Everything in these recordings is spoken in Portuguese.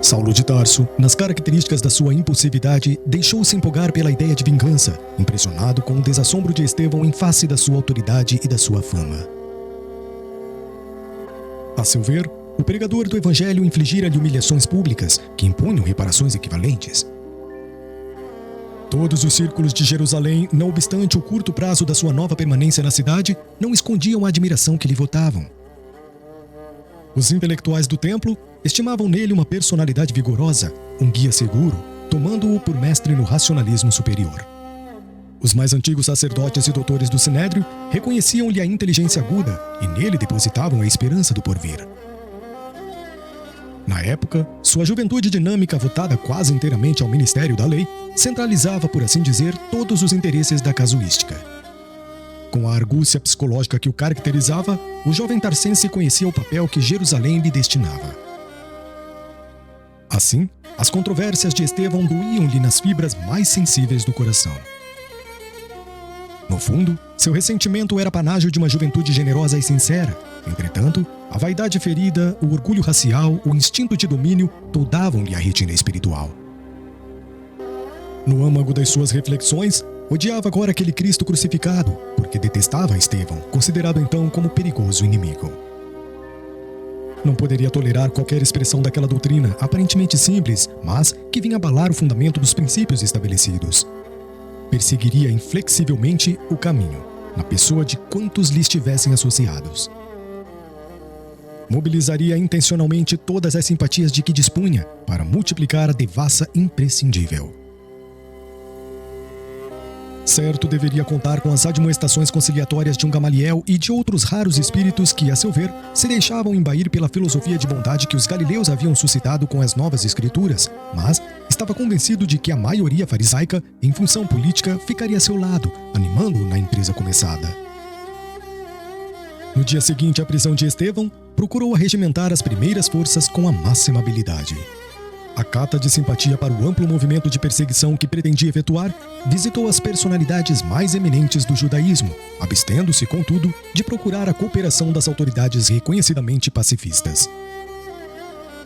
Saulo de Tarso, nas características da sua impulsividade, deixou-se empolgar pela ideia de vingança, impressionado com o desassombro de Estevão em face da sua autoridade e da sua fama. A seu ver, o pregador do evangelho infligira-lhe humilhações públicas que impunham reparações equivalentes. Todos os círculos de Jerusalém, não obstante o curto prazo da sua nova permanência na cidade, não escondiam a admiração que lhe votavam. Os intelectuais do templo estimavam nele uma personalidade vigorosa, um guia seguro, tomando-o por mestre no racionalismo superior. Os mais antigos sacerdotes e doutores do Sinédrio reconheciam-lhe a inteligência aguda e nele depositavam a esperança do porvir. Na época, sua juventude dinâmica, votada quase inteiramente ao ministério da lei, centralizava, por assim dizer, todos os interesses da casuística. Com a argúcia psicológica que o caracterizava, o jovem tarsense conhecia o papel que Jerusalém lhe destinava. Assim, as controvérsias de Estevão doíam-lhe nas fibras mais sensíveis do coração. No fundo, seu ressentimento era panágio de uma juventude generosa e sincera. Entretanto, a vaidade ferida, o orgulho racial, o instinto de domínio toldavam-lhe a retina espiritual. No âmago das suas reflexões, odiava agora aquele Cristo crucificado, porque detestava Estevão, considerado então como perigoso inimigo. Não poderia tolerar qualquer expressão daquela doutrina, aparentemente simples, mas que vinha abalar o fundamento dos princípios estabelecidos. Perseguiria inflexivelmente o caminho, na pessoa de quantos lhe estivessem associados. Mobilizaria intencionalmente todas as simpatias de que dispunha para multiplicar a devassa imprescindível. Certo, deveria contar com as admoestações conciliatórias de um Gamaliel e de outros raros espíritos que, a seu ver, se deixavam embair pela filosofia de bondade que os galileus haviam suscitado com as novas escrituras, mas estava convencido de que a maioria farisaica, em função política, ficaria a seu lado, animando-o na empresa começada. No dia seguinte à prisão de Estevão, procurou arregimentar as primeiras forças com a máxima habilidade. A cata de simpatia para o amplo movimento de perseguição que pretendia efetuar, visitou as personalidades mais eminentes do judaísmo, abstendo-se, contudo, de procurar a cooperação das autoridades reconhecidamente pacifistas.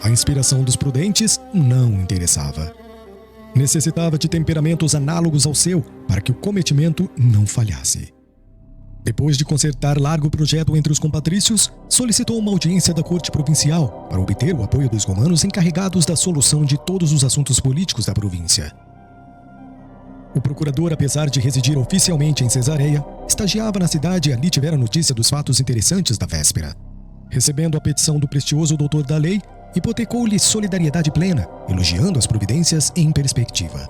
A inspiração dos prudentes não interessava. Necessitava de temperamentos análogos ao seu para que o cometimento não falhasse. Depois de concertar largo projeto entre os compatrícios, solicitou uma audiência da corte provincial para obter o apoio dos romanos encarregados da solução de todos os assuntos políticos da província. O procurador, apesar de residir oficialmente em Cesareia, estagiava na cidade e ali tivera notícia dos fatos interessantes da véspera. Recebendo a petição do prestigioso doutor da lei, hipotecou-lhe solidariedade plena, elogiando as providências em perspectiva.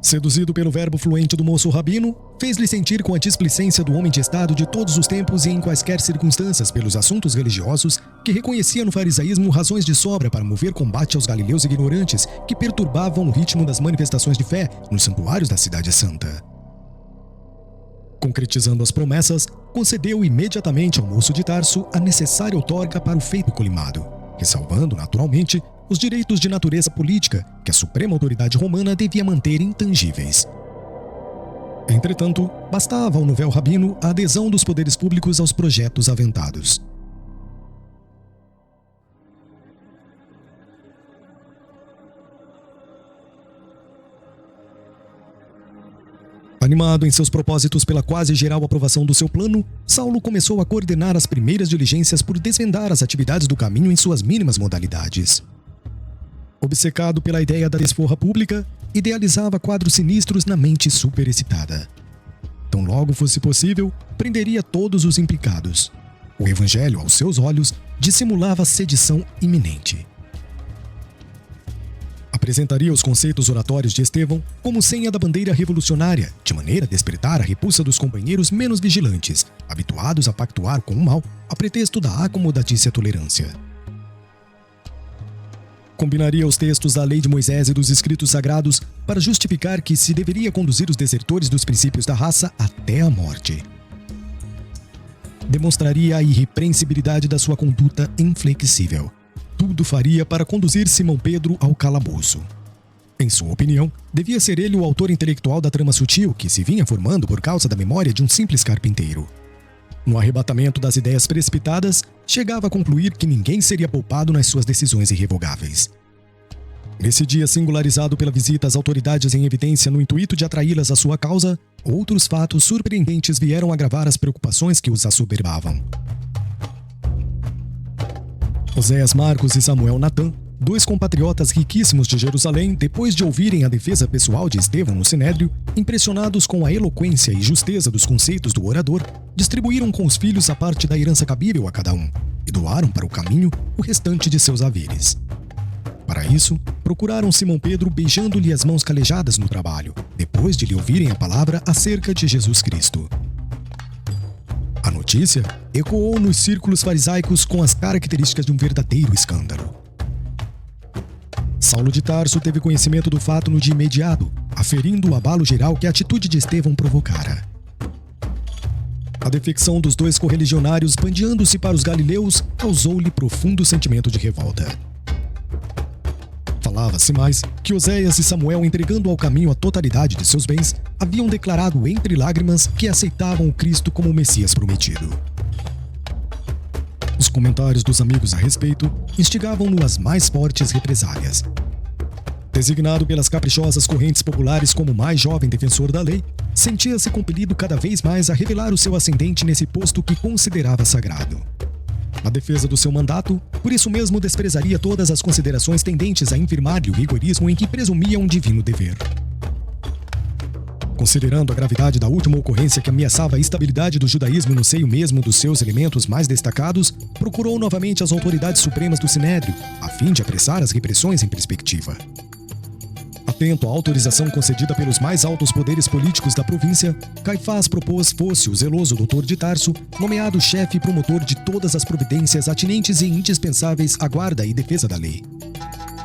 Seduzido pelo verbo fluente do moço rabino, fez-lhe sentir com a displicência do homem de Estado de todos os tempos e em quaisquer circunstâncias pelos assuntos religiosos, que reconhecia no farisaísmo razões de sobra para mover combate aos galileus ignorantes que perturbavam o ritmo das manifestações de fé nos santuários da cidade santa. Concretizando as promessas, concedeu imediatamente ao moço de Tarso a necessária outorga para o feito colimado, ressalvando, naturalmente, os direitos de natureza política que a suprema autoridade romana devia manter intangíveis. Entretanto, bastava ao novel rabino a adesão dos poderes públicos aos projetos aventados. Animado em seus propósitos pela quase geral aprovação do seu plano, Saulo começou a coordenar as primeiras diligências por desvendar as atividades do caminho em suas mínimas modalidades. Obcecado pela ideia da desforra pública, idealizava quadros sinistros na mente superexcitada. Tão logo fosse possível, prenderia todos os implicados. O evangelho, aos seus olhos, dissimulava sedição iminente. Apresentaria os conceitos oratórios de Estevão como senha da bandeira revolucionária, de maneira a despertar a repulsa dos companheiros menos vigilantes, habituados a pactuar com o mal a pretexto da acomodatícia tolerância. Combinaria os textos da lei de Moisés e dos escritos sagrados para justificar que se deveria conduzir os desertores dos princípios da raça até a morte. Demonstraria a irrepreensibilidade da sua conduta inflexível. Tudo faria para conduzir Simão Pedro ao calabouço. Em sua opinião, devia ser ele o autor intelectual da trama sutil que se vinha formando por causa da memória de um simples carpinteiro. No arrebatamento das ideias precipitadas, chegava a concluir que ninguém seria poupado nas suas decisões irrevogáveis. Nesse dia singularizado pela visita às autoridades em evidência no intuito de atraí-las à sua causa, outros fatos surpreendentes vieram agravar as preocupações que os assoberbavam. Oséias Marcos e Samuel Natan, dois compatriotas riquíssimos de Jerusalém, depois de ouvirem a defesa pessoal de Estevão no Sinédrio, impressionados com a eloquência e justeza dos conceitos do orador, distribuíram com os filhos a parte da herança cabível a cada um e doaram para o caminho o restante de seus haveres. Para isso, procuraram Simão Pedro beijando-lhe as mãos calejadas no trabalho, depois de lhe ouvirem a palavra acerca de Jesus Cristo. A notícia ecoou nos círculos farisaicos com as características de um verdadeiro escândalo. Saulo de Tarso teve conhecimento do fato no dia imediato, aferindo o abalo geral que a atitude de Estevão provocara. A defecção dos dois correligionários bandeando-se para os galileus causou-lhe profundo sentimento de revolta. Falava-se mais que Oséias e Samuel, entregando ao caminho a totalidade de seus bens, haviam declarado entre lágrimas que aceitavam o Cristo como o Messias prometido. Os comentários dos amigos a respeito instigavam-no às mais fortes represálias. Designado pelas caprichosas correntes populares como o mais jovem defensor da lei, sentia-se compelido cada vez mais a revelar o seu ascendente nesse posto que considerava sagrado. Na defesa do seu mandato, por isso mesmo desprezaria todas as considerações tendentes a infirmar-lhe o rigorismo em que presumia um divino dever. Considerando a gravidade da última ocorrência que ameaçava a estabilidade do judaísmo no seio mesmo dos seus elementos mais destacados, procurou novamente as autoridades supremas do Sinédrio, a fim de apressar as repressões em perspectiva. Atento à autorização concedida pelos mais altos poderes políticos da província, Caifás propôs fosse o zeloso doutor de Tarso nomeado chefe e promotor de todas as providências atinentes e indispensáveis à guarda e defesa da lei.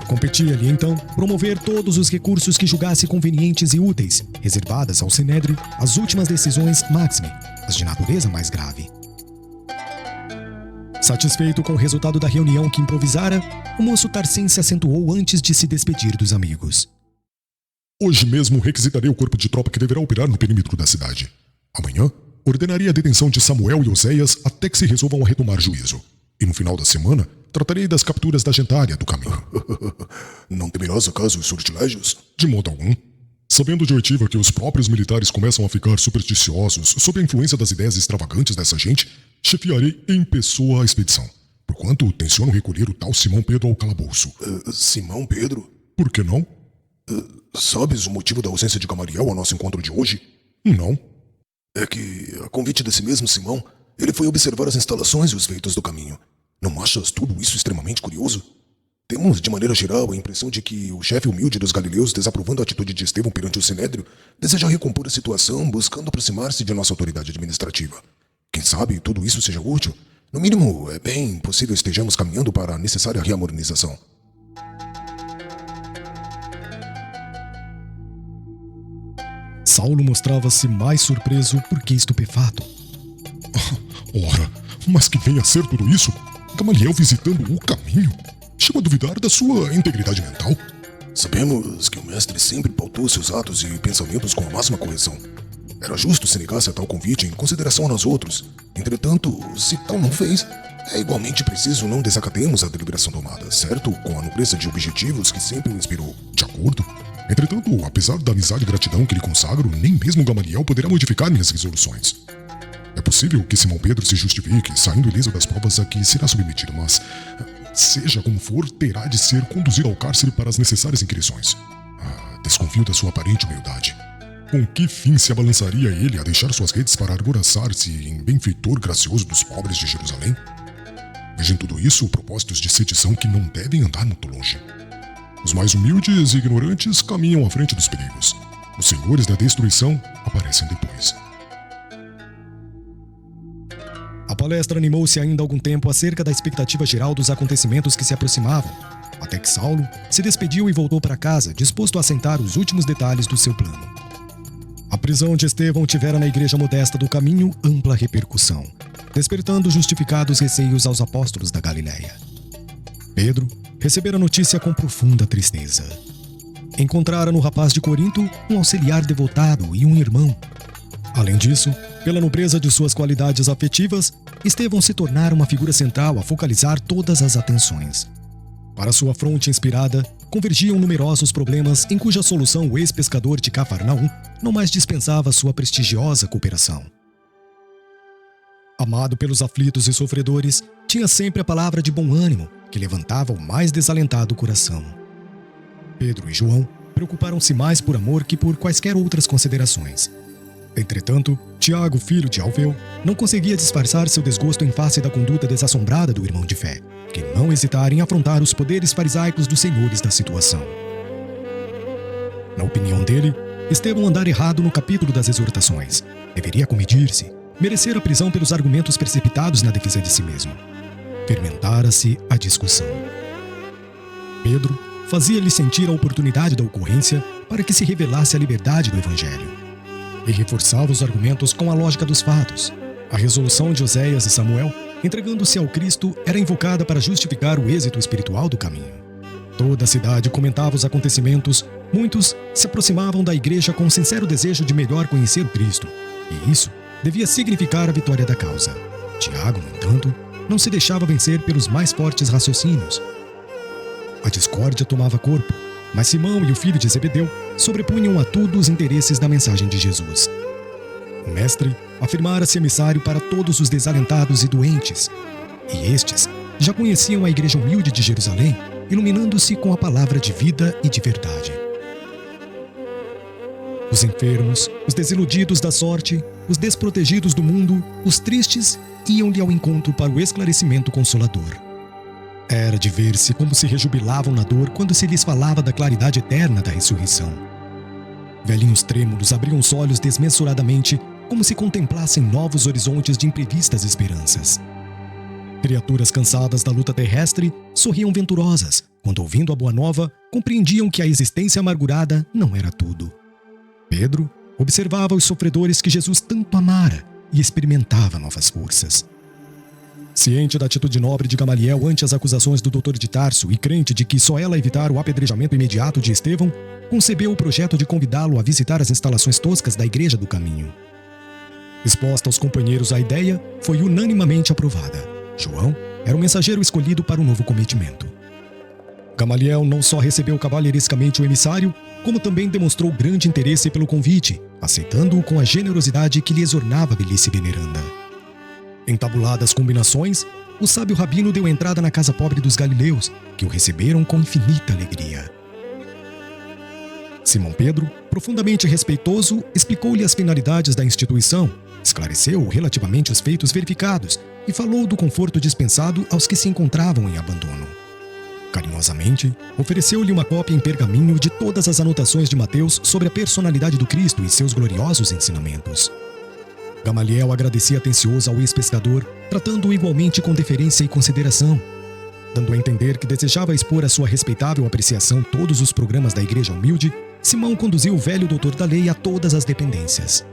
Competia-lhe, então, promover todos os recursos que julgasse convenientes e úteis, reservadas ao Sinédrio as últimas decisões máxime, as de natureza mais grave. Satisfeito com o resultado da reunião que improvisara, o moço tarcense acentuou antes de se despedir dos amigos. Hoje mesmo requisitarei o corpo de tropa que deverá operar no perímetro da cidade. Amanhã, ordenarei a detenção de Samuel e Oséias até que se resolvam a retomar juízo. E no final da semana, tratarei das capturas da gentalha do caminho. Não temerás acaso os sortilégios? De modo algum. Sabendo de oitiva que os próprios militares começam a ficar supersticiosos sob a influência das ideias extravagantes dessa gente, chefiarei em pessoa a expedição, porquanto tenciono recolher o tal Simão Pedro ao calabouço. Simão Pedro? Por que não? Sabes o motivo da ausência de Gamaliel ao nosso encontro de hoje? Não. É que, a convite desse mesmo Simão, ele foi observar as instalações e os feitos do caminho. Não achas tudo isso extremamente curioso? Temos, de maneira geral, a impressão de que o chefe humilde dos galileus, desaprovando a atitude de Estevão perante o Sinédrio, deseja recompor a situação, buscando aproximar-se de nossa autoridade administrativa. Quem sabe tudo isso seja útil? No mínimo, é bem possível estejamos caminhando para a necessária reharmonização. Saulo mostrava-se mais surpreso porque estupefato. Ora, mas que venha a ser tudo isso? Gamaliel visitando o caminho? Chego a duvidar da sua integridade mental. Sabemos que o mestre sempre pautou seus atos e pensamentos com a máxima correção. Era justo se negasse a tal convite em consideração a nós outros. Entretanto, se tal não fez, é igualmente preciso não desacatemos a deliberação tomada, certo? Com a nobreza de objetivos que sempre o inspirou. De acordo. Entretanto, apesar da amizade e gratidão que lhe consagro, nem mesmo Gamaliel poderá modificar minhas resoluções. É possível que Simão Pedro se justifique, saindo ileso das provas a que será submetido, mas, seja como for, terá de ser conduzido ao cárcere para as necessárias inquirições. Desconfio da sua aparente humildade. Com que fim se abalançaria ele a deixar suas redes para arvoraçar-se em benfeitor gracioso dos pobres de Jerusalém? Veja em tudo isso propósitos de sedição que não devem andar muito longe. Os mais humildes e ignorantes caminham à frente dos perigos. Os senhores da destruição aparecem depois. A palestra animou-se ainda algum tempo acerca da expectativa geral dos acontecimentos que se aproximavam, até que Saulo se despediu e voltou para casa, disposto a assentar os últimos detalhes do seu plano. A prisão de Estevão tivera na igreja modesta do caminho ampla repercussão, despertando justificados receios aos apóstolos da Galileia. Pedro recebera a notícia com profunda tristeza. Encontrara no rapaz de Corinto um auxiliar devotado e um irmão. Além disso, pela nobreza de suas qualidades afetivas, Estevão se tornara uma figura central a focalizar todas as atenções. Para sua fronte inspirada, convergiam numerosos problemas em cuja solução o ex-pescador de Cafarnaum não mais dispensava sua prestigiosa cooperação. Amado pelos aflitos e sofredores, tinha sempre a palavra de bom ânimo que levantava o mais desalentado coração. Pedro e João preocuparam-se mais por amor que por quaisquer outras considerações. Entretanto, Tiago, filho de Alfeu, não conseguia disfarçar seu desgosto em face da conduta desassombrada do irmão de fé, que não hesitara em afrontar os poderes farisaicos dos senhores da situação. Na opinião dele, Estevão andara errado no capítulo das exortações. Deveria comedir-se, merecer a prisão pelos argumentos precipitados na defesa de si mesmo. Fermentara-se a discussão. Pedro fazia-lhe sentir a oportunidade da ocorrência para que se revelasse a liberdade do Evangelho. E reforçava os argumentos com a lógica dos fatos. A resolução de Oséias e Samuel, entregando-se ao Cristo, era invocada para justificar o êxito espiritual do caminho. Toda a cidade comentava os acontecimentos, muitos se aproximavam da igreja com um sincero desejo de melhor conhecer o Cristo, e isso devia significar a vitória da causa. Tiago, no entanto, não se deixava vencer pelos mais fortes raciocínios. A discórdia tomava corpo, mas Simão e o filho de Zebedeu sobrepunham a tudo os interesses da mensagem de Jesus. O mestre afirmara-se emissário para todos os desalentados e doentes, e estes já conheciam a igreja humilde de Jerusalém, iluminando-se com a palavra de vida e de verdade. Os enfermos, os desiludidos da sorte, os desprotegidos do mundo, os tristes, iam-lhe ao encontro para o esclarecimento consolador. Era de ver-se como se rejubilavam na dor quando se lhes falava da claridade eterna da ressurreição. Velhinhos trêmulos abriam os olhos desmensuradamente, como se contemplassem novos horizontes de imprevistas esperanças. Criaturas cansadas da luta terrestre sorriam venturosas, quando, ouvindo a boa nova, compreendiam que a existência amargurada não era tudo. Pedro observava os sofredores que Jesus tanto amara e experimentava novas forças. Ciente da atitude nobre de Gamaliel ante as acusações do doutor de Tarso e crente de que só ela evitara o apedrejamento imediato de Estevão, concebeu o projeto de convidá-lo a visitar as instalações toscas da Igreja do Caminho. Exposta aos companheiros a ideia, foi unanimamente aprovada. João era o mensageiro escolhido para o novo cometimento. Gamaliel não só recebeu cavalheirescamente o emissário, como também demonstrou grande interesse pelo convite, aceitando-o com a generosidade que lhe exornava a velhice veneranda. Entabuladas combinações, o sábio rabino deu entrada na casa pobre dos galileus, que o receberam com infinita alegria. Simão Pedro, profundamente respeitoso, explicou-lhe as finalidades da instituição, esclareceu relativamente os feitos verificados e falou do conforto dispensado aos que se encontravam em abandono. Carinhosamente, ofereceu-lhe uma cópia em pergaminho de todas as anotações de Mateus sobre a personalidade do Cristo e seus gloriosos ensinamentos. Gamaliel agradecia atencioso ao ex-pescador, tratando-o igualmente com deferência e consideração. Dando a entender que desejava expor à sua respeitável apreciação todos os programas da Igreja Humilde, Simão conduziu o velho doutor da lei a todas as dependências.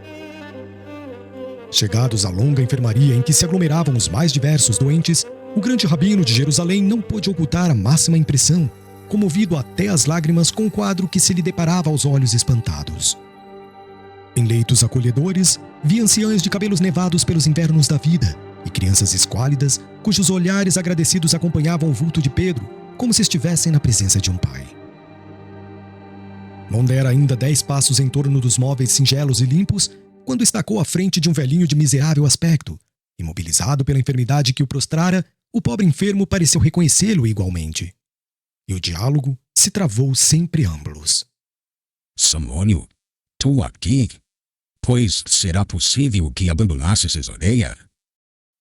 Chegados à longa enfermaria em que se aglomeravam os mais diversos doentes, o grande rabino de Jerusalém não pôde ocultar a máxima impressão, comovido até as lágrimas com o quadro que se lhe deparava aos olhos espantados. Em leitos acolhedores, via anciães de cabelos nevados pelos invernos da vida e crianças esquálidas, cujos olhares agradecidos acompanhavam o vulto de Pedro, como se estivessem na presença de um pai. Não dera ainda 10 passos em torno dos móveis singelos e limpos, quando estacou à frente de um velhinho de miserável aspecto. Imobilizado pela enfermidade que o prostrara, o pobre enfermo pareceu reconhecê-lo igualmente. E o diálogo se travou sem preâmbulos. Samônio, tu aqui? Pois será possível que abandonasses Cesareia?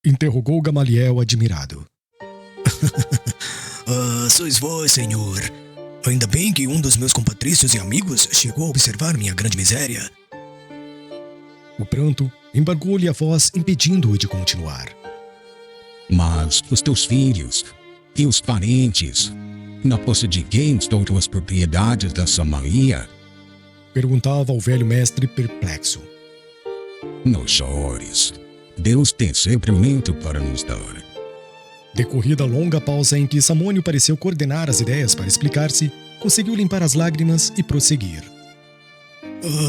Interrogou Gamaliel admirado. Sois vós, senhor. Ainda bem que um dos meus compatrícios e amigos chegou a observar minha grande miséria. O pranto embargou-lhe a voz, impedindo-o de continuar. Mas os teus filhos e os parentes, na posse de quem estão tuas propriedades da Samaria? Perguntava ao velho mestre perplexo. Não chores. Deus tem sempre muito para nos dar. Decorrida a longa pausa em que Samônio pareceu coordenar as ideias para explicar-se, conseguiu limpar as lágrimas e prosseguir.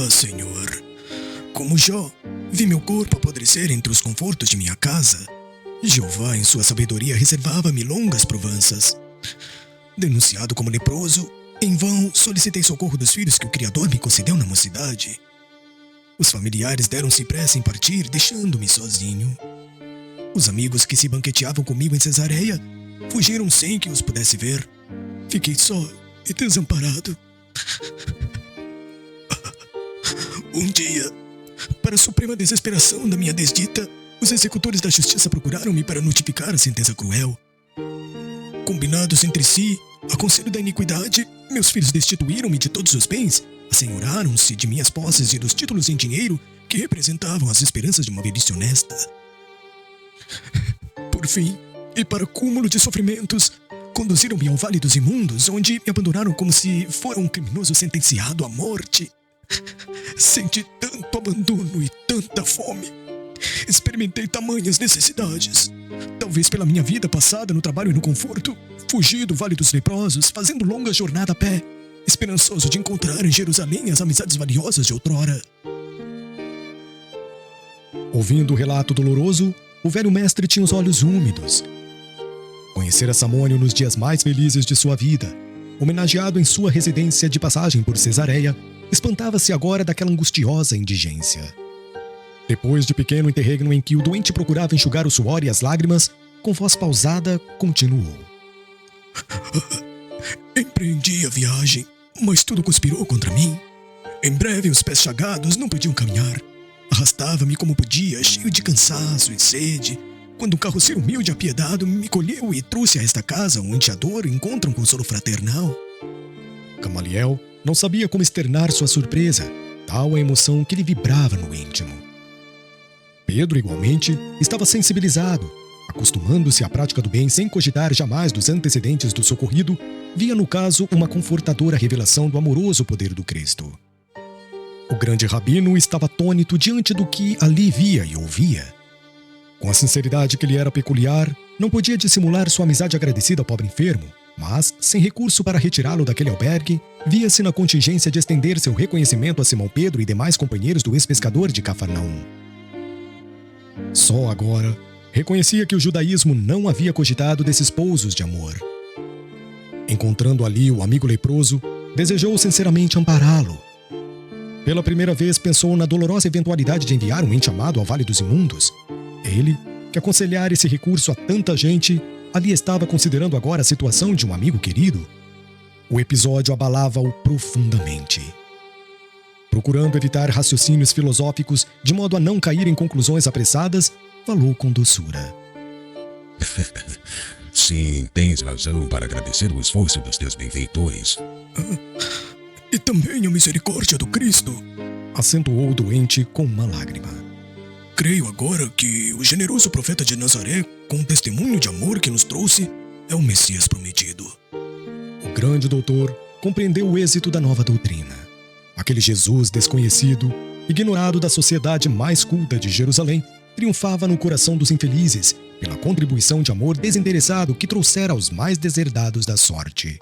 Senhor, como já Vi meu corpo apodrecer entre os confortos de minha casa. Jeová, em sua sabedoria, reservava-me longas provanças. Denunciado como leproso, em vão solicitei socorro dos filhos que o Criador me concedeu na mocidade. Os familiares deram-se pressa em partir, deixando-me sozinho. Os amigos que se banqueteavam comigo em Cesareia fugiram sem que os pudesse ver. Fiquei só e desamparado. Um dia, para a suprema desesperação da minha desdita, os executores da justiça procuraram-me para notificar a sentença cruel. Combinados entre si, a conselho da iniquidade, meus filhos destituíram-me de todos os bens, assenhoraram-se de minhas posses e dos títulos em dinheiro que representavam as esperanças de uma velhice honesta. Por fim, e para cúmulo de sofrimentos, conduziram-me ao Vale dos Imundos, onde me abandonaram como se fora um criminoso sentenciado à morte. Senti tanto abandono e tanta fome. Experimentei tamanhas necessidades. Talvez pela minha vida passada no trabalho e no conforto, fugi do Vale dos Leprosos, fazendo longa jornada a pé, esperançoso de encontrar em Jerusalém as amizades valiosas de outrora. Ouvindo o relato doloroso, o velho mestre tinha os olhos úmidos. Conhecera Samônio nos dias mais felizes de sua vida, homenageado em sua residência de passagem por Cesareia, espantava-se agora daquela angustiosa indigência. Depois de pequeno interregno em que o doente procurava enxugar o suor e as lágrimas, com voz pausada, continuou. Empreendi a viagem, mas tudo conspirou contra mim. Em breve os pés chagados não podiam caminhar. Arrastava-me como podia, cheio de cansaço e sede, quando um carroceiro humilde e apiedado me colheu e trouxe a esta casa onde a dor encontra um consolo fraternal. Gamaliel não sabia como externar sua surpresa, tal a emoção que lhe vibrava no íntimo. Pedro, igualmente, estava sensibilizado. Acostumando-se à prática do bem sem cogitar jamais dos antecedentes do socorrido, via no caso uma confortadora revelação do amoroso poder do Cristo. O grande rabino estava atônito diante do que ali via e ouvia. Com a sinceridade que lhe era peculiar, não podia dissimular sua amizade agradecida ao pobre enfermo, mas, sem recurso para retirá-lo daquele albergue, via-se na contingência de estender seu reconhecimento a Simão Pedro e demais companheiros do ex-pescador de Cafarnaum. Só agora reconhecia que o judaísmo não havia cogitado desses pousos de amor. Encontrando ali o amigo leproso, desejou sinceramente ampará-lo. Pela primeira vez pensou na dolorosa eventualidade de enviar um ente amado ao Vale dos Imundos. Ele, que aconselhara esse recurso a tanta gente, ali estava considerando agora a situação de um amigo querido. O episódio abalava-o profundamente. Procurando evitar raciocínios filosóficos de modo a não cair em conclusões apressadas, falou com doçura. Sim, tens razão para agradecer o esforço dos teus benfeitores. E também a misericórdia do Cristo, acentuou o doente com uma lágrima. Creio agora que o generoso profeta de Nazaré, com o testemunho de amor que nos trouxe, é o Messias prometido. O grande doutor compreendeu o êxito da nova doutrina. Aquele Jesus desconhecido, ignorado da sociedade mais culta de Jerusalém, triunfava no coração dos infelizes pela contribuição de amor desinteressado que trouxera aos mais deserdados da sorte.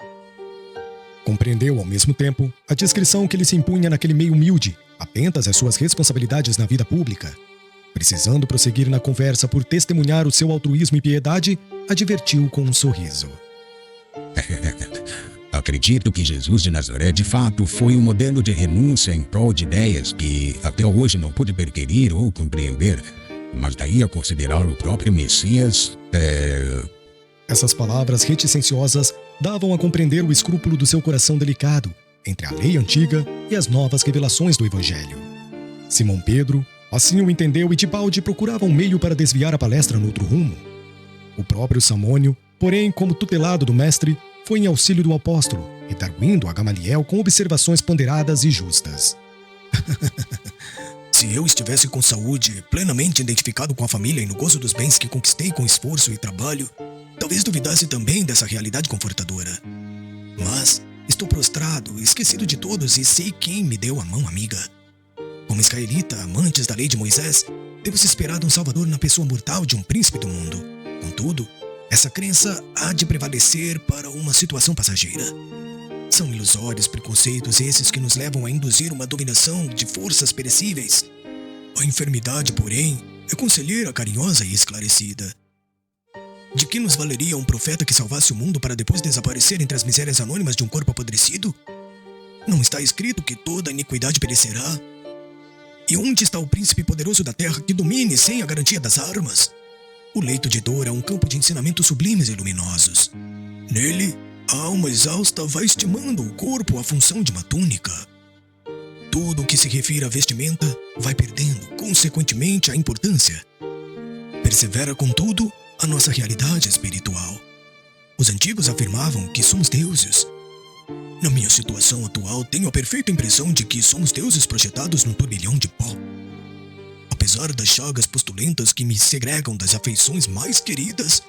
Compreendeu, ao mesmo tempo, a discrição que lhe se impunha naquele meio humilde, atentas às suas responsabilidades na vida pública. Precisando prosseguir na conversa por testemunhar o seu altruísmo e piedade, advertiu com um sorriso. Acredito que Jesus de Nazaré de fato foi um modelo de renúncia em prol de ideias que até hoje não pude perquirir ou compreender, mas daí a considerar o próprio Messias, Essas palavras reticenciosas davam a compreender o escrúpulo do seu coração delicado entre a lei antiga e as novas revelações do Evangelho. Simão Pedro assim o entendeu e de balde procurava um meio para desviar a palestra no outro rumo. O próprio Samônio, porém, como tutelado do mestre, foi em auxílio do apóstolo, redarguindo a Gamaliel com observações ponderadas e justas. Se eu estivesse com saúde, plenamente identificado com a família e no gozo dos bens que conquistei com esforço e trabalho, talvez duvidasse também dessa realidade confortadora. Mas estou prostrado, esquecido de todos e sei quem me deu a mão amiga. Como israelita, amantes da lei de Moisés, temos esperado um salvador na pessoa mortal de um príncipe do mundo. Contudo, essa crença há de prevalecer para uma situação passageira. São ilusórios preconceitos esses que nos levam a induzir uma dominação de forças perecíveis. A enfermidade, porém, é conselheira, carinhosa e esclarecida. De que nos valeria um profeta que salvasse o mundo para depois desaparecer entre as misérias anônimas de um corpo apodrecido? Não está escrito que toda iniquidade perecerá? E onde está o príncipe poderoso da terra que domine sem a garantia das armas? O leito de dor é um campo de ensinamentos sublimes e luminosos. Nele, a alma exausta vai estimando o corpo à função de uma túnica. Tudo o que se refere à vestimenta vai perdendo, consequentemente, a importância. Persevera, contudo, a nossa realidade espiritual. Os antigos afirmavam que somos deuses. Na minha situação atual, tenho a perfeita impressão de que somos deuses projetados num turbilhão de pó. Apesar das chagas postulentas que me segregam das afeições mais queridas,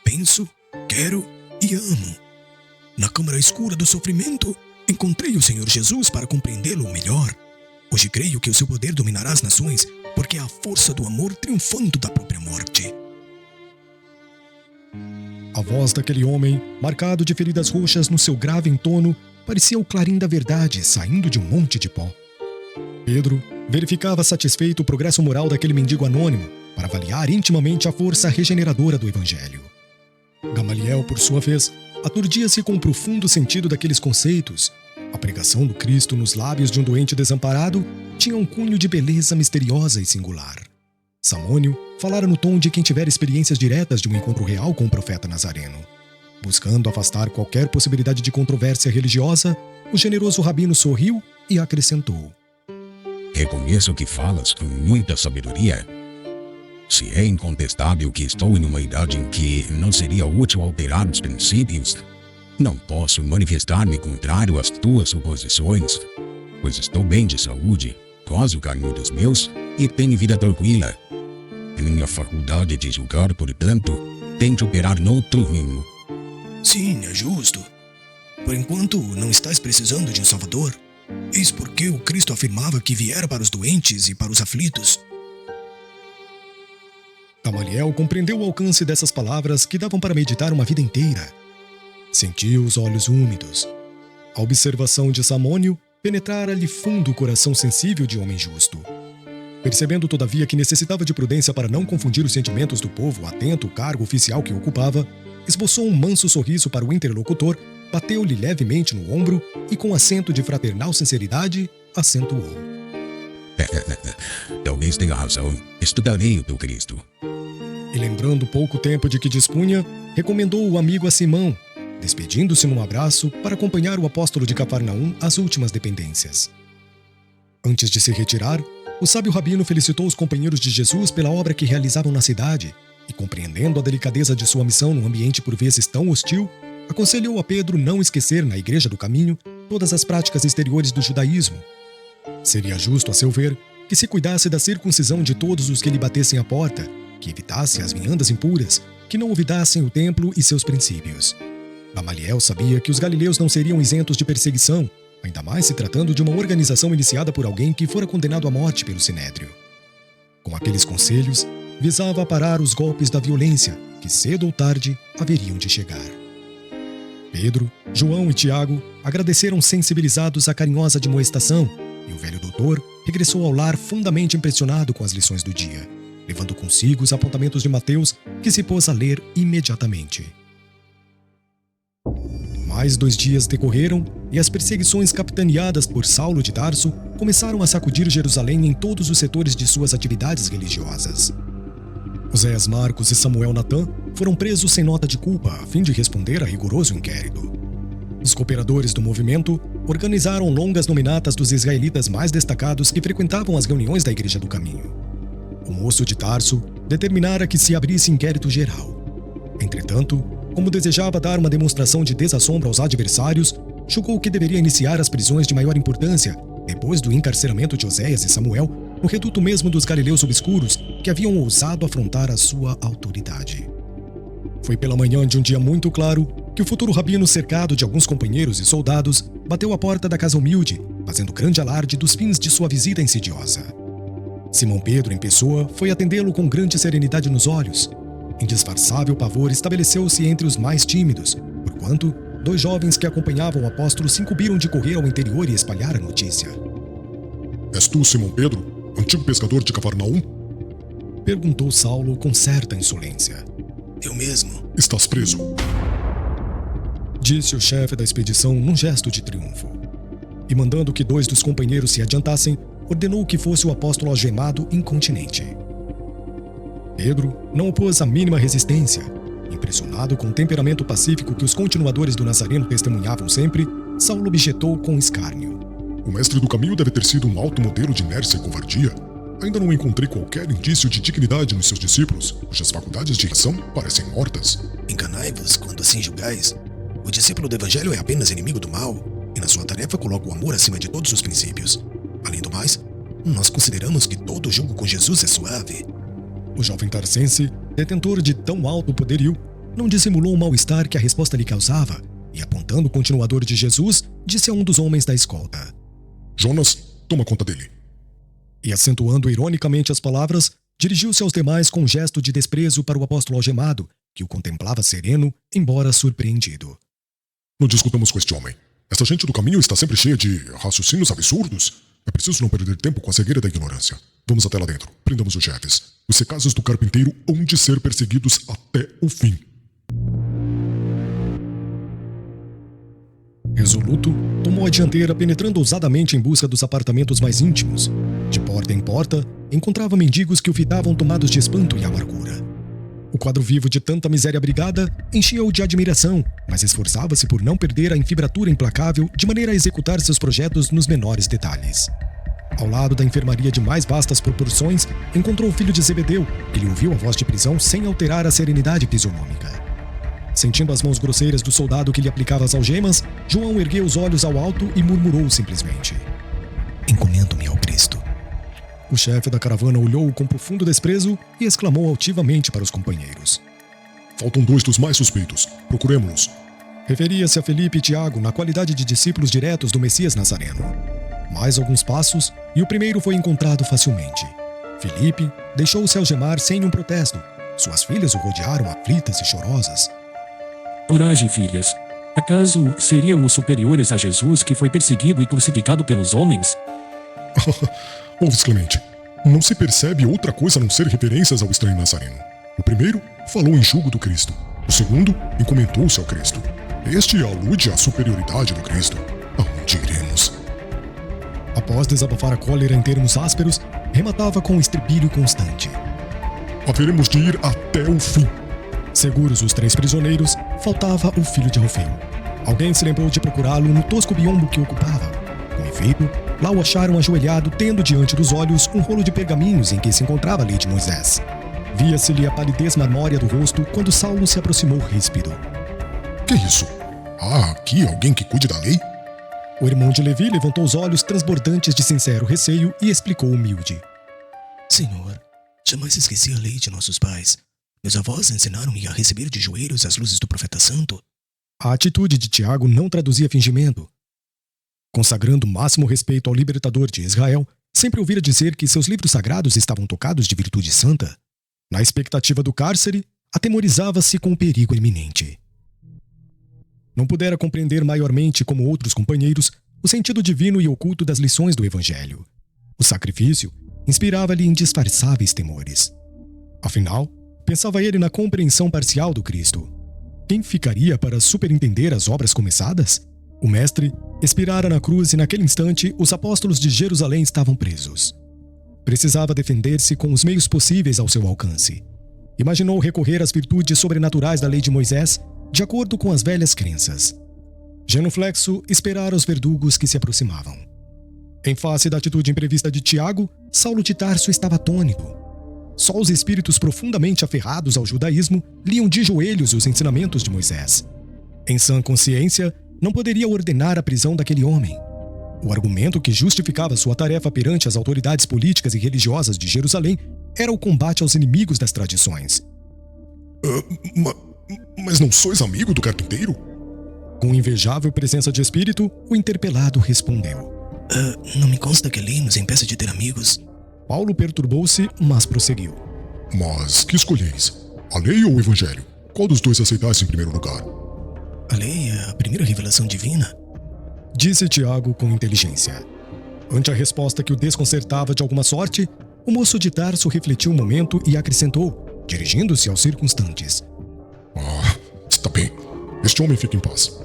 penso, quero e amo. Na câmara escura do sofrimento, encontrei o Senhor Jesus para compreendê-lo melhor. Hoje creio que o seu poder dominará as nações, porque é a força do amor triunfando da própria morte. A voz daquele homem, marcado de feridas roxas no seu grave entono, parecia o clarim da verdade saindo de um monte de pó. Pedro verificava satisfeito o progresso moral daquele mendigo anônimo para avaliar intimamente a força regeneradora do Evangelho. Gamaliel, por sua vez, aturdia-se com o profundo sentido daqueles conceitos. A pregação do Cristo nos lábios de um doente desamparado tinha um cunho de beleza misteriosa e singular. Samônio falara no tom de quem tivera experiências diretas de um encontro real com o profeta nazareno. Buscando afastar qualquer possibilidade de controvérsia religiosa, o generoso rabino sorriu e acrescentou: Reconheço que falas com muita sabedoria. Se é incontestável que estou em uma idade em que não seria útil alterar os princípios, não posso manifestar-me contrário às tuas suposições, pois estou bem de saúde, gozo o carinho dos meus e tenho vida tranquila. Minha faculdade de julgar, portanto, tem de operar noutro rumo. Sim, é justo. Por enquanto, não estás precisando de um salvador. Eis porque o Cristo afirmava que viera para os doentes e para os aflitos. Gamaliel compreendeu o alcance dessas palavras que davam para meditar uma vida inteira. Sentiu os olhos úmidos. A observação de Samônio penetrara-lhe fundo o coração sensível de homem justo. Percebendo, todavia, que necessitava de prudência para não confundir os sentimentos do povo atento ao cargo oficial que ocupava, esboçou um manso sorriso para o interlocutor, bateu-lhe levemente no ombro e, com acento de fraternal sinceridade, acentuou: Talvez tenha razão. Estudarei o teu Cristo. E, lembrando o pouco tempo de que dispunha, recomendou o amigo a Simão, despedindo-se num abraço para acompanhar o apóstolo de Cafarnaum às últimas dependências. Antes de se retirar, o sábio rabino felicitou os companheiros de Jesus pela obra que realizavam na cidade e, compreendendo a delicadeza de sua missão num ambiente por vezes tão hostil, aconselhou a Pedro não esquecer na Igreja do Caminho todas as práticas exteriores do judaísmo. Seria justo, a seu ver, que se cuidasse da circuncisão de todos os que lhe batessem à porta, que evitasse as viandas impuras, que não olvidassem o templo e seus princípios. Gamaliel sabia que os galileus não seriam isentos de perseguição, ainda mais se tratando de uma organização iniciada por alguém que fora condenado à morte pelo Sinédrio. Com aqueles conselhos, visava aparar os golpes da violência, que cedo ou tarde haveriam de chegar. Pedro, João e Tiago agradeceram sensibilizados a carinhosa admoestação, e o velho doutor regressou ao lar fundamente impressionado com as lições do dia, levando consigo os apontamentos de Mateus, que se pôs a ler imediatamente. Mais 2 dias decorreram e as perseguições capitaneadas por Saulo de Tarso começaram a sacudir Jerusalém em todos os setores de suas atividades religiosas. Oséias Marcos e Samuel Natã foram presos sem nota de culpa a fim de responder a rigoroso inquérito. Os cooperadores do movimento organizaram longas nominatas dos israelitas mais destacados que frequentavam as reuniões da Igreja do Caminho. O moço de Tarso determinara que se abrisse inquérito geral. Entretanto, como desejava dar uma demonstração de desassombro aos adversários, julgou que deveria iniciar as prisões de maior importância, depois do encarceramento de Oséias e Samuel, no reduto mesmo dos galileus obscuros que haviam ousado afrontar a sua autoridade. Foi pela manhã de um dia muito claro que o futuro rabino, cercado de alguns companheiros e soldados, bateu à porta da casa humilde, fazendo grande alarde dos fins de sua visita insidiosa. Simão Pedro, em pessoa, foi atendê-lo com grande serenidade nos olhos. Indisfarçável pavor estabeleceu-se entre os mais tímidos, porquanto 2 jovens que acompanhavam o apóstolo se incumbiram de correr ao interior e espalhar a notícia. És tu, Simão Pedro? antigo pescador de Cafarnaum? Perguntou Saulo com certa insolência. Eu mesmo. Estás preso. Disse o chefe da expedição num gesto de triunfo. E mandando que 2 dos companheiros se adiantassem, ordenou que fosse o apóstolo algemado incontinente. Pedro não opôs a mínima resistência. Impressionado com o temperamento pacífico que os continuadores do Nazareno testemunhavam sempre, Saulo objetou com escárnio. O mestre do caminho deve ter sido um alto modelo de inércia e covardia. Ainda não encontrei qualquer indício de dignidade nos seus discípulos, cujas faculdades de ação parecem mortas. Enganai-vos quando assim julgais. O discípulo do Evangelho é apenas inimigo do mal, e na sua tarefa coloca o amor acima de todos os princípios. Além do mais, nós consideramos que todo julgo com Jesus é suave. O jovem tarsense, detentor de tão alto poderio, não dissimulou o mal-estar que a resposta lhe causava, e apontando o continuador de Jesus, disse a um dos homens da escolta: Jonas, toma conta dele. E acentuando ironicamente as palavras, dirigiu-se aos demais com um gesto de desprezo para o apóstolo algemado, que o contemplava sereno, embora surpreendido. Não discutamos com este homem. Esta gente do caminho está sempre cheia de raciocínios absurdos. É preciso não perder tempo com a cegueira da ignorância. Vamos até lá dentro. Prendamos os chefes. Os secazes do carpinteiro hão de ser perseguidos até o fim. Resoluto, tomou a dianteira penetrando ousadamente em busca dos apartamentos mais íntimos. De porta em porta, encontrava mendigos que o fitavam tomados de espanto e amargura. O quadro vivo de tanta miséria abrigada enchia-o de admiração, mas esforçava-se por não perder a enfibratura implacável de maneira a executar seus projetos nos menores detalhes. Ao lado da enfermaria de mais vastas proporções, encontrou o filho de Zebedeu, que lhe ouviu a voz de prisão sem alterar a serenidade fisionômica. Sentindo as mãos grosseiras do soldado que lhe aplicava as algemas, João ergueu os olhos ao alto e murmurou simplesmente: Encomendo-me ao Cristo. O chefe da caravana olhou-o com profundo desprezo e exclamou altivamente para os companheiros: Faltam 2 dos mais suspeitos. Procuremo-los. Referia-se a Felipe e Tiago na qualidade de discípulos diretos do Messias Nazareno. Mais alguns passos e o primeiro foi encontrado facilmente. Felipe deixou-se algemar sem um protesto. Suas filhas o rodearam aflitas e chorosas. Coragem, filhas. Acaso seríamos superiores a Jesus que foi perseguido e crucificado pelos homens? Ouves, Clemente, não se percebe outra coisa a não ser referências ao estranho Nazareno. O primeiro falou em julgo do Cristo. O segundo encomendou-se ao Cristo. Este alude à superioridade do Cristo. Aonde iremos? Após desabafar a cólera em termos ásperos, rematava com um estribilho constante: Haveremos de ir até o fim. Seguros os 3 prisioneiros, faltava o filho de Alfeu. Alguém se lembrou de procurá-lo no tosco biombo que ocupava. Com efeito, lá o acharam ajoelhado, tendo diante dos olhos um rolo de pergaminhos em que se encontrava a lei de Moisés. Via-se-lhe a palidez marmórea do rosto quando Saulo se aproximou ríspido. Que isso? Há aqui alguém que cuide da lei? O irmão de Levi levantou os olhos transbordantes de sincero receio e explicou humilde: Senhor, jamais esqueci a lei de nossos pais. Meus avós ensinaram-me a receber de joelhos as luzes do profeta santo. A atitude de Tiago não traduzia fingimento. Consagrando o máximo respeito ao libertador de Israel, sempre ouvira dizer que seus livros sagrados estavam tocados de virtude santa. Na expectativa do cárcere, atemorizava-se com o perigo iminente. Não pudera compreender maiormente, como outros companheiros, o sentido divino e oculto das lições do Evangelho. O sacrifício inspirava-lhe indisfarçáveis temores. Afinal, pensava ele na compreensão parcial do Cristo. Quem ficaria para superintender as obras começadas? O mestre expirara na cruz e naquele instante os apóstolos de Jerusalém estavam presos. Precisava defender-se com os meios possíveis ao seu alcance. Imaginou recorrer às virtudes sobrenaturais da lei de Moisés, de acordo com as velhas crenças. Genuflexo esperara os verdugos que se aproximavam. Em face da atitude imprevista de Tiago, Saulo de Tarso estava atônito. Só os espíritos profundamente aferrados ao judaísmo liam de joelhos os ensinamentos de Moisés. Em sã consciência, não poderia ordenar a prisão daquele homem. O argumento que justificava sua tarefa perante as autoridades políticas e religiosas de Jerusalém era o combate aos inimigos das tradições. Mas não sois amigo do carpinteiro? Com invejável presença de espírito, o interpelado respondeu: Não me consta que a lei nos impeça de ter amigos. Paulo perturbou-se, mas prosseguiu: Mas que escolheis? A lei ou o evangelho? Qual dos dois aceitais em primeiro lugar? A lei é a primeira revelação divina. Disse Tiago com inteligência. Ante a resposta que o desconcertava de alguma sorte, o moço de Tarso refletiu um momento e acrescentou, dirigindo-se aos circunstantes. Está bem. Este homem fica em paz.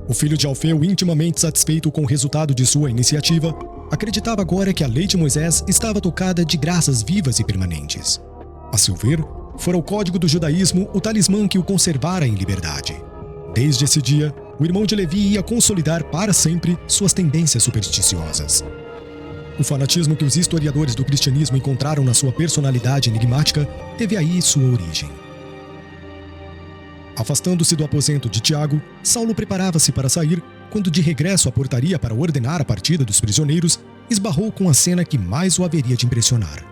O filho de Alfeu, intimamente satisfeito com o resultado de sua iniciativa, acreditava agora que a lei de Moisés estava tocada de graças vivas e permanentes. A seu ver, fora o código do judaísmo o talismã que o conservara em liberdade. Desde esse dia, o irmão de Levi ia consolidar para sempre suas tendências supersticiosas. O fanatismo que os historiadores do cristianismo encontraram na sua personalidade enigmática teve aí sua origem. Afastando-se do aposento de Tiago, Saulo preparava-se para sair, quando de regresso à portaria para ordenar a partida dos prisioneiros, esbarrou com a cena que mais o haveria de impressionar.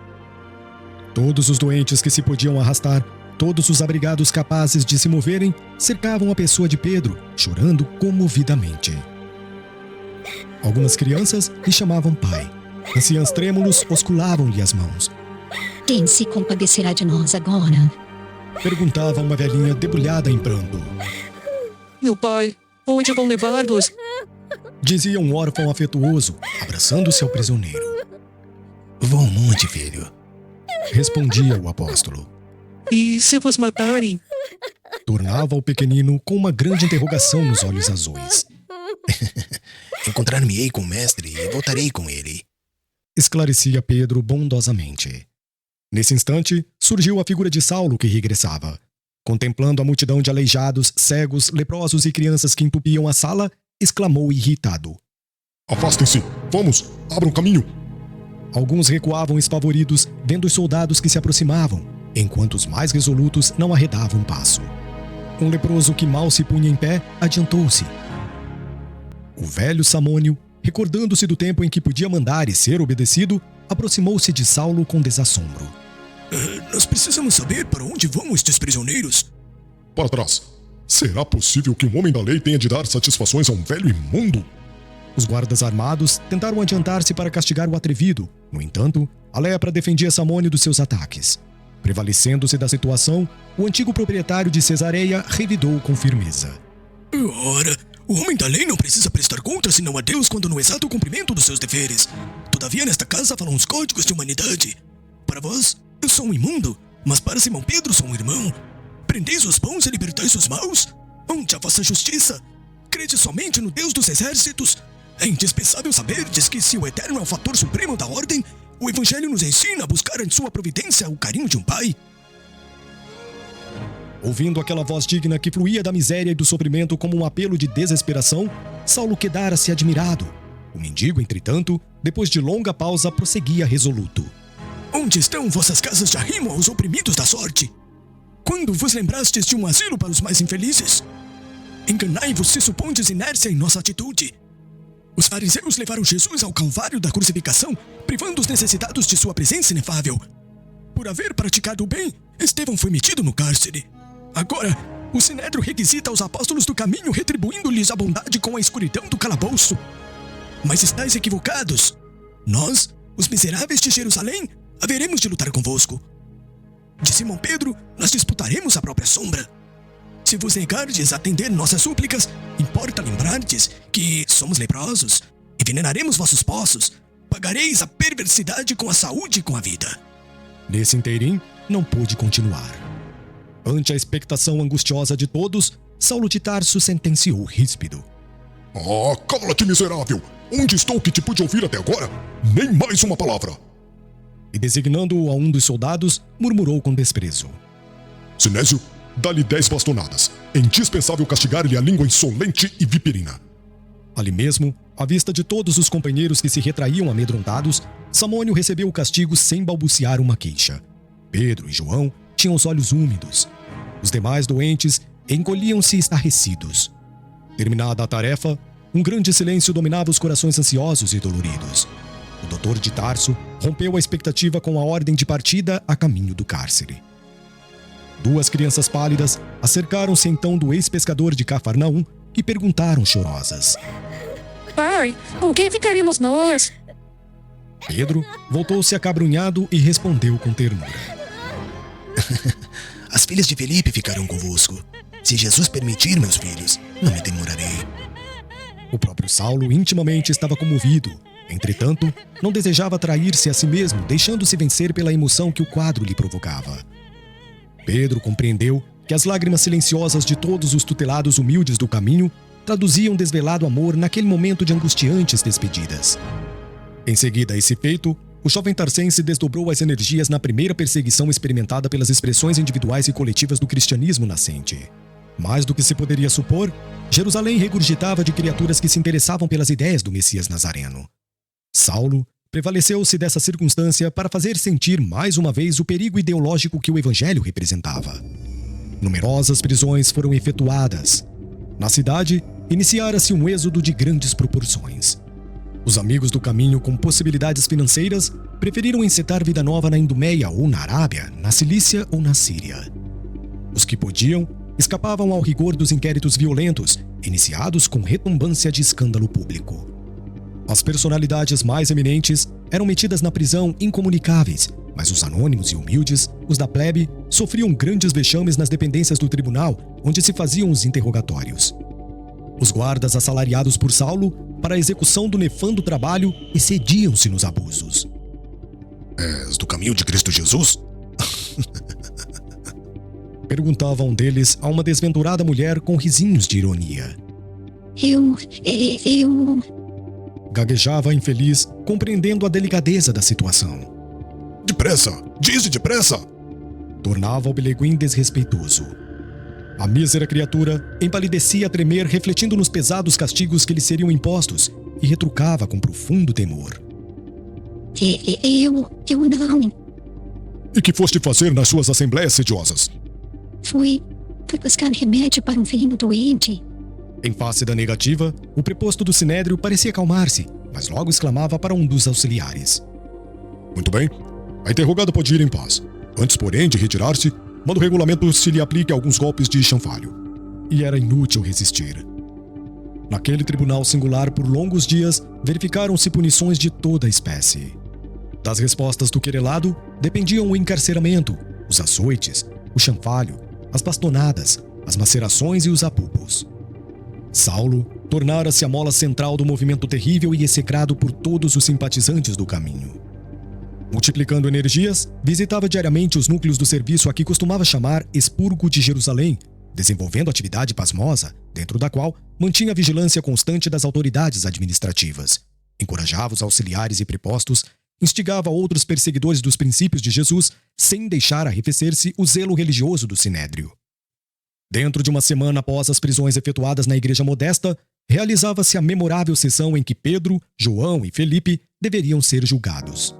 Todos os doentes que se podiam arrastar, todos os abrigados capazes de se moverem, cercavam a pessoa de Pedro, chorando comovidamente. Algumas crianças lhe chamavam pai. Anciãs trêmulos osculavam-lhe as mãos. Quem se compadecerá de nós agora? Perguntava uma velhinha debulhada em pranto. Meu pai, onde vão levá-los? Dizia um órfão afetuoso, abraçando-se ao prisioneiro. Vão ao monte, filho. Respondia o apóstolo. E se vos matarem? Tornava o pequenino com uma grande interrogação nos olhos azuis. Encontrar-me-ei com o mestre e voltarei com ele. Esclarecia Pedro bondosamente. Nesse instante, surgiu a figura de Saulo que regressava. Contemplando a multidão de aleijados, cegos, leprosos e crianças que entupiam a sala, exclamou irritado. Afastem-se! Vamos! Abram caminho! Alguns recuavam espavoridos, vendo os soldados que se aproximavam, enquanto os mais resolutos não arredavam passo. Um leproso que mal se punha em pé, adiantou-se. O velho Samônio, recordando-se do tempo em que podia mandar e ser obedecido, aproximou-se de Saulo com desassombro. Nós precisamos saber para onde vão estes prisioneiros. Para trás! Será possível que um homem da lei tenha de dar satisfações a um velho imundo? Os guardas armados tentaram adiantar-se para castigar o atrevido. No entanto, a lepra defendia Samônio dos seus ataques. Prevalecendo-se da situação, o antigo proprietário de Cesareia revidou com firmeza. Ora, o homem da lei não precisa prestar contas senão a Deus quando no exato cumprimento dos seus deveres. Todavia, nesta casa falam os códigos de humanidade. Para vós, eu sou um imundo, mas para Simão Pedro sou um irmão. Prendeis os bons e libertais os maus? Onde a vossa justiça? Crede somente no Deus dos exércitos? É indispensável saberdes que se o Eterno é o fator supremo da ordem, o Evangelho nos ensina a buscar em sua providência o carinho de um pai. Ouvindo aquela voz digna que fluía da miséria e do sofrimento como um apelo de desesperação, Saulo quedara-se admirado. O mendigo, entretanto, depois de longa pausa, prosseguia resoluto. Onde estão vossas casas de arrimo aos oprimidos da sorte? Quando vos lembrastes de um asilo para os mais infelizes? Enganai-vos se supondes inércia em nossa atitude. Os fariseus levaram Jesus ao calvário da crucificação, privando os necessitados de sua presença inefável. Por haver praticado o bem, Estevão foi metido no cárcere. Agora, o Sinédrio requisita aos apóstolos do caminho, retribuindo-lhes a bondade com a escuridão do calabouço. Mas estáis equivocados. Nós, os miseráveis de Jerusalém, haveremos de lutar convosco. De Simão Pedro, nós disputaremos a própria sombra. Se vos negardes a atender nossas súplicas, importa lembrardes que somos leprosos, envenenaremos vossos poços, pagareis a perversidade com a saúde e com a vida. Nesse inteirim, não pôde continuar. Ante a expectação angustiosa de todos, Saulo de Tarso sentenciou ríspido. Cala-te, miserável! Onde estou que te pude ouvir até agora? Nem mais uma palavra! E designando-o a um dos soldados, murmurou com desprezo. Sinésio, dá-lhe 10 bastonadas. É indispensável castigar-lhe a língua insolente e viperina. Ali mesmo, à vista de todos os companheiros que se retraíam amedrontados, Samônio recebeu o castigo sem balbuciar uma queixa. Pedro e João tinham os olhos úmidos. Os demais doentes encolhiam-se estarrecidos. Terminada a tarefa, um grande silêncio dominava os corações ansiosos e doloridos. O doutor de Tarso rompeu a expectativa com a ordem de partida a caminho do cárcere. 2 crianças pálidas acercaram-se então do ex-pescador de Cafarnaum e perguntaram chorosas. Pai, com quem ficaremos nós? Pedro voltou-se acabrunhado e respondeu com ternura. As filhas de Felipe ficarão convosco. Se Jesus permitir, meus filhos, não me demorarei. O próprio Saulo intimamente estava comovido. Entretanto, não desejava trair-se a si mesmo, deixando-se vencer pela emoção que o quadro lhe provocava. Pedro compreendeu que as lágrimas silenciosas de todos os tutelados humildes do caminho traduziam desvelado amor naquele momento de angustiantes despedidas. Em seguida a esse feito, o jovem tarcense desdobrou as energias na primeira perseguição experimentada pelas expressões individuais e coletivas do cristianismo nascente. Mais do que se poderia supor, Jerusalém regurgitava de criaturas que se interessavam pelas ideias do Messias Nazareno. Saulo prevaleceu-se dessa circunstância para fazer sentir mais uma vez o perigo ideológico que o evangelho representava. Numerosas prisões foram efetuadas. Na cidade, iniciara-se um êxodo de grandes proporções. Os amigos do caminho com possibilidades financeiras preferiram encetar vida nova na Idumeia ou na Arábia, na Cilícia ou na Síria. Os que podiam escapavam ao rigor dos inquéritos violentos, iniciados com retumbância de escândalo público. As personalidades mais eminentes eram metidas na prisão incomunicáveis, mas os anônimos e humildes, os da plebe, sofriam grandes vexames nas dependências do tribunal, onde se faziam os interrogatórios. Os guardas assalariados por Saulo para a execução do nefando trabalho excediam-se nos abusos. És do caminho de Cristo Jesus? Perguntava um deles a uma desventurada mulher com risinhos de ironia. Eu... Gaguejava infeliz, compreendendo a delicadeza da situação. Depressa! Dize depressa! Tornava o Beleguim desrespeitoso. A mísera criatura empalidecia a tremer, refletindo nos pesados castigos que lhe seriam impostos, e retrucava com profundo temor. Eu não. E que foste fazer nas suas assembleias sediosas? Fui buscar remédio para um filho doente. Em face da negativa, o preposto do Sinédrio parecia acalmar-se, mas logo exclamava para um dos auxiliares. Muito bem. A interrogada pode ir em paz. Antes, porém, de retirar-se, manda o regulamento se lhe aplique alguns golpes de chanfalho. E era inútil resistir. Naquele tribunal singular, por longos dias, verificaram-se punições de toda a espécie. Das respostas do querelado dependiam o encarceramento, os açoites, o chanfalho, as bastonadas, as macerações e os apupos. Saulo tornara-se a mola central do movimento terrível e execrado por todos os simpatizantes do caminho. Multiplicando energias, visitava diariamente os núcleos do serviço a que costumava chamar Expurgo de Jerusalém, desenvolvendo atividade pasmosa, dentro da qual mantinha a vigilância constante das autoridades administrativas. Encorajava os auxiliares e prepostos, instigava outros perseguidores dos princípios de Jesus, sem deixar arrefecer-se o zelo religioso do Sinédrio. Dentro de uma semana após as prisões efetuadas na igreja modesta, realizava-se a memorável sessão em que Pedro, João e Felipe deveriam ser julgados.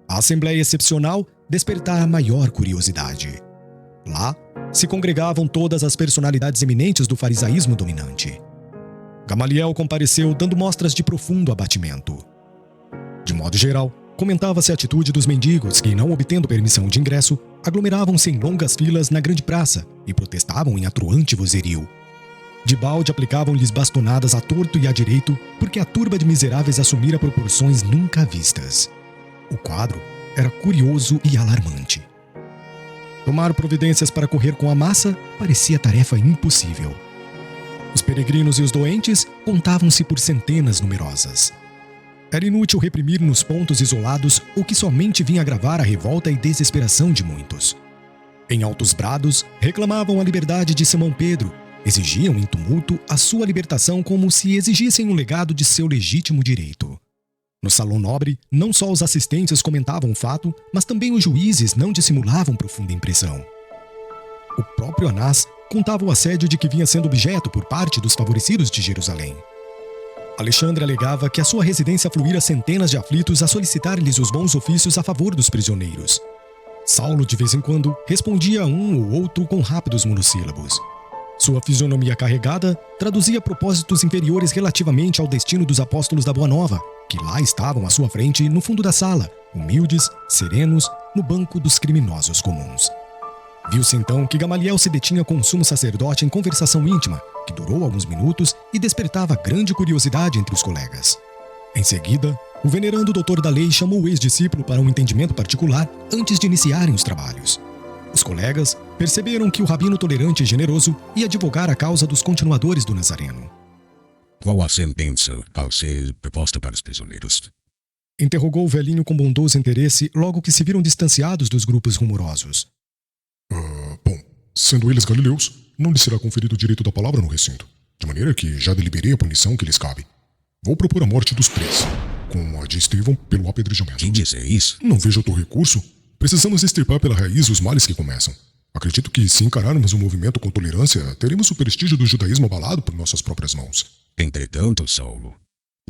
A assembleia excepcional despertara a maior curiosidade. Lá, se congregavam todas as personalidades eminentes do farisaísmo dominante. Gamaliel compareceu dando mostras de profundo abatimento. De modo geral, comentava-se a atitude dos mendigos que, não obtendo permissão de ingresso, aglomeravam-se em longas filas na grande praça e protestavam em atroante vozerio. De balde aplicavam-lhes bastonadas a torto e a direito, porque a turba de miseráveis assumira proporções nunca vistas. O quadro era curioso e alarmante. Tomar providências para correr com a massa parecia tarefa impossível. Os peregrinos e os doentes contavam-se por centenas numerosas. Era inútil reprimir nos pontos isolados o que somente vinha agravar a revolta e desesperação de muitos. Em altos brados, reclamavam a liberdade de Simão Pedro, exigiam em tumulto a sua libertação como se exigissem um legado de seu legítimo direito. No salão nobre, não só os assistentes comentavam o fato, mas também os juízes não dissimulavam profunda impressão. O próprio Anás contava o assédio de que vinha sendo objeto por parte dos favorecidos de Jerusalém. Alexandre alegava que a sua residência fluíra centenas de aflitos a solicitar-lhes os bons ofícios a favor dos prisioneiros. Saulo, de vez em quando, respondia a um ou outro com rápidos monossílabos. Sua fisionomia carregada traduzia propósitos inferiores relativamente ao destino dos apóstolos da Boa Nova, que lá estavam à sua frente no fundo da sala, humildes, serenos, no banco dos criminosos comuns. Viu-se então que Gamaliel se detinha com o sumo sacerdote em conversação íntima, que durou alguns minutos e despertava grande curiosidade entre os colegas. Em seguida, o venerando doutor da lei chamou o ex-discípulo para um entendimento particular antes de iniciarem os trabalhos. Os colegas perceberam que o rabino tolerante e generoso ia advogar a causa dos continuadores do Nazareno. Qual a sentença ao ser proposta para os prisioneiros? Interrogou o velhinho com bondoso interesse logo que se viram distanciados dos grupos rumorosos. Bom, sendo eles galileus, não lhes será conferido o direito da palavra no recinto, de maneira que já deliberei a punição que lhes cabe. Vou propor a morte dos 3, com a de Estevão pelo apedrejamento. Que dizeis? Não vejo outro recurso. Precisamos extirpar pela raiz os males que começam. Acredito que, se encararmos o movimento com tolerância, teremos o prestígio do judaísmo abalado por nossas próprias mãos. Entretanto, Saulo,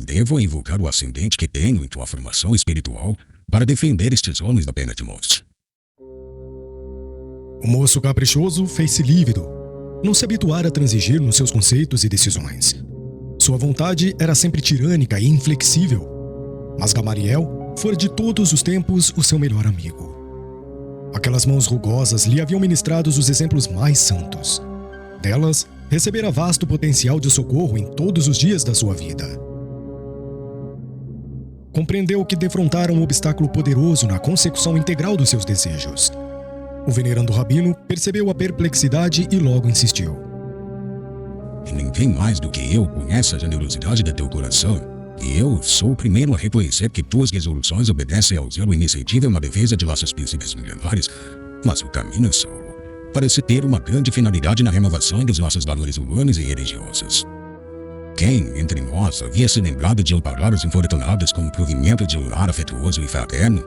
devo invocar o ascendente que tenho em tua formação espiritual para defender estes homens da pena de morte. O moço caprichoso fez-se lívido. Não se habituara a transigir nos seus conceitos e decisões. Sua vontade era sempre tirânica e inflexível. Mas Gamaliel fora de todos os tempos o seu melhor amigo. Aquelas mãos rugosas lhe haviam ministrado os exemplos mais santos. Delas, recebera vasto potencial de socorro em todos os dias da sua vida. Compreendeu que defrontara um obstáculo poderoso na consecução integral dos seus desejos. O venerando rabino percebeu a perplexidade e logo insistiu. Ninguém mais do que eu conhece a generosidade de teu coração. E eu sou o primeiro a reconhecer que tuas resoluções obedecem ao zelo inexcedível na defesa de nossos princípios milenares. Mas o caminho, Saulo, parece ter uma grande finalidade na renovação dos nossos valores humanos e religiosos. Quem, entre nós, havia se lembrado de amparar os infortunados com o provimento de um lar afetuoso e fraterno?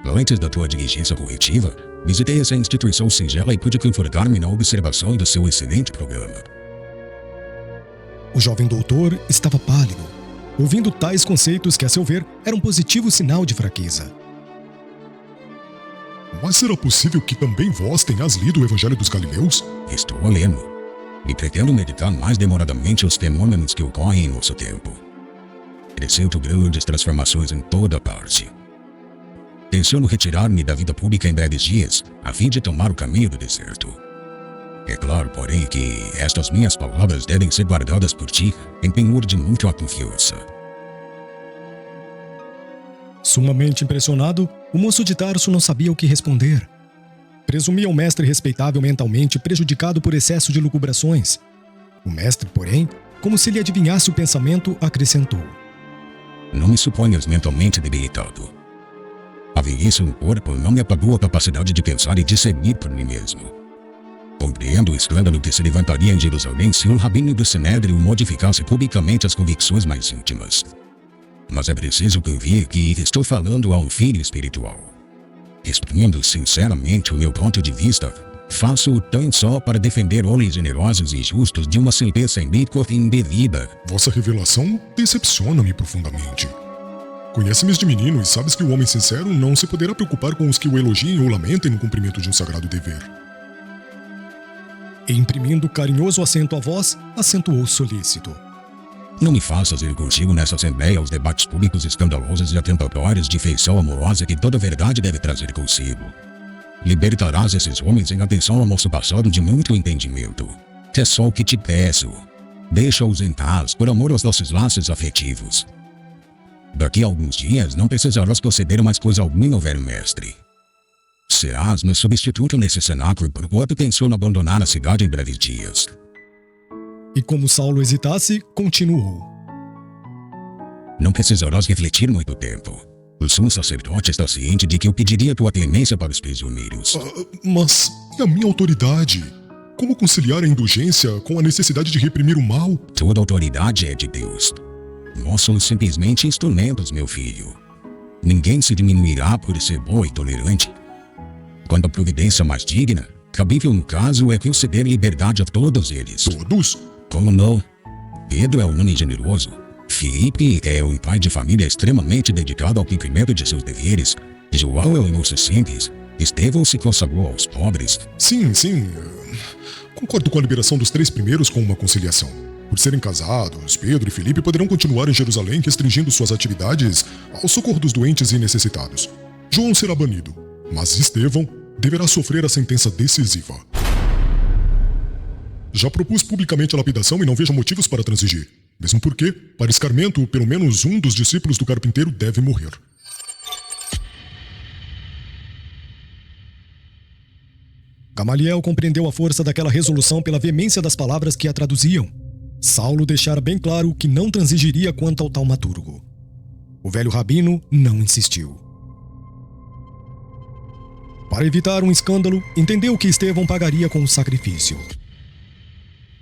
Antes da tua diligência corretiva, visitei essa instituição singela e pude confortar-me na observação do seu excelente programa. O jovem doutor estava pálido, ouvindo tais conceitos que, a seu ver, eram um positivo sinal de fraqueza. Mas será possível que também vós tenhas lido o Evangelho dos Galileus? Estou lendo, e pretendo meditar mais demoradamente os fenômenos que ocorrem em nosso tempo. Presinto grandes transformações em toda parte. Tenciono retirar-me da vida pública em breves dias, a fim de tomar o caminho do deserto. É claro, porém, que estas minhas palavras devem ser guardadas por ti em penhor de muita confiança. Sumamente impressionado, o moço de Tarso não sabia o que responder. Presumia o mestre respeitável mentalmente prejudicado por excesso de lucubrações. O mestre, porém, como se lhe adivinhasse o pensamento, acrescentou. Não me suponhas mentalmente debilitado. A velhice no corpo não me apagou a capacidade de pensar e discernir por mim mesmo. Compreendo o escândalo que se levantaria em Jerusalém se um rabino do Sinédrio modificasse publicamente as convicções mais íntimas. Mas é preciso convir que estou falando a um filho espiritual. Exprimindo sinceramente o meu ponto de vista, faço-o tão só para defender homens generosos e justos de uma sentença iníqua e indevida. Vossa revelação decepciona-me profundamente. Conhece-me de menino e sabes que o homem sincero não se poderá preocupar com os que o elogiem ou lamentem no cumprimento de um sagrado dever. E, imprimindo carinhoso acento à voz, acentuou solícito. Não me faças ir contigo nessa assembleia aos debates públicos escandalosos e atentatórios de feição amorosa que toda verdade deve trazer consigo. Libertarás esses homens em atenção ao nosso passado de muito entendimento. É só o que te peço. Deixa-os em paz por amor aos nossos laços afetivos. Daqui a alguns dias não precisarás proceder mais coisa alguma, velho mestre. Serás meu substituto nesse cenáculo por quanto tenciono abandonar a cidade em breves dias. E como Saulo hesitasse, continuou. Não precisarás refletir muito tempo. O sumo sacerdote está ciente de que eu pediria tua clemência para os prisioneiros. Mas e a minha autoridade? Como conciliar a indulgência com a necessidade de reprimir o mal? Toda autoridade é de Deus. Nós somos simplesmente instrumentos, meu filho. Ninguém se diminuirá por ser bom e tolerante. Quando a providência mais digna, cabível no caso, é conceder liberdade a todos eles. Todos? Como não? Pedro é um homem generoso. Filipe é um pai de família extremamente dedicado ao cumprimento de seus deveres. João é um moço simples. Estevão se consagrou aos pobres. Sim. Concordo com a liberação dos 3 primeiros com uma conciliação. Por serem casados, Pedro e Filipe poderão continuar em Jerusalém restringindo suas atividades ao socorro dos doentes e necessitados. João será banido, mas Estevão deverá sofrer a sentença decisiva. Já propus publicamente a lapidação e não vejo motivos para transigir. Mesmo porque, para escarmento, pelo menos um dos discípulos do carpinteiro deve morrer. Gamaliel compreendeu a força daquela resolução pela veemência das palavras que a traduziam. Saulo deixara bem claro que não transigiria quanto ao taumaturgo. O velho rabino não insistiu. Para evitar um escândalo, entendeu que Estevão pagaria com o sacrifício.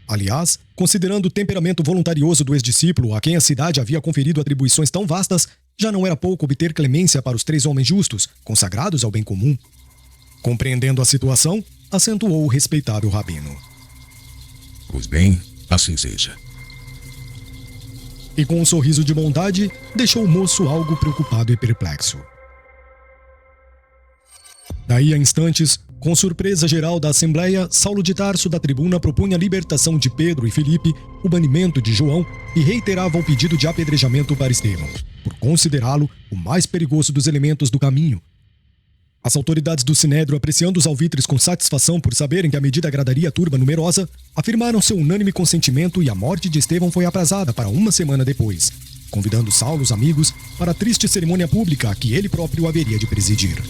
Aliás, considerando o temperamento voluntarioso do ex-discípulo a quem a cidade havia conferido atribuições tão vastas, já não era pouco obter clemência para os 3 homens justos, consagrados ao bem comum. Compreendendo a situação, acentuou o respeitável rabino. Pois bem, assim seja. E com um sorriso de bondade, deixou o moço algo preocupado e perplexo. Daí a instantes, com surpresa geral da Assembleia, Saulo de Tarso da tribuna propunha a libertação de Pedro e Filipe, o banimento de João e reiterava o pedido de apedrejamento para Estevão, por considerá-lo o mais perigoso dos elementos do caminho. As autoridades do Sinédrio, apreciando os alvitres com satisfação por saberem que a medida agradaria a turba numerosa, afirmaram seu unânime consentimento e a morte de Estevão foi aprazada para 1 semana depois, convidando Saulo e os amigos para a triste cerimônia pública que ele próprio haveria de presidir.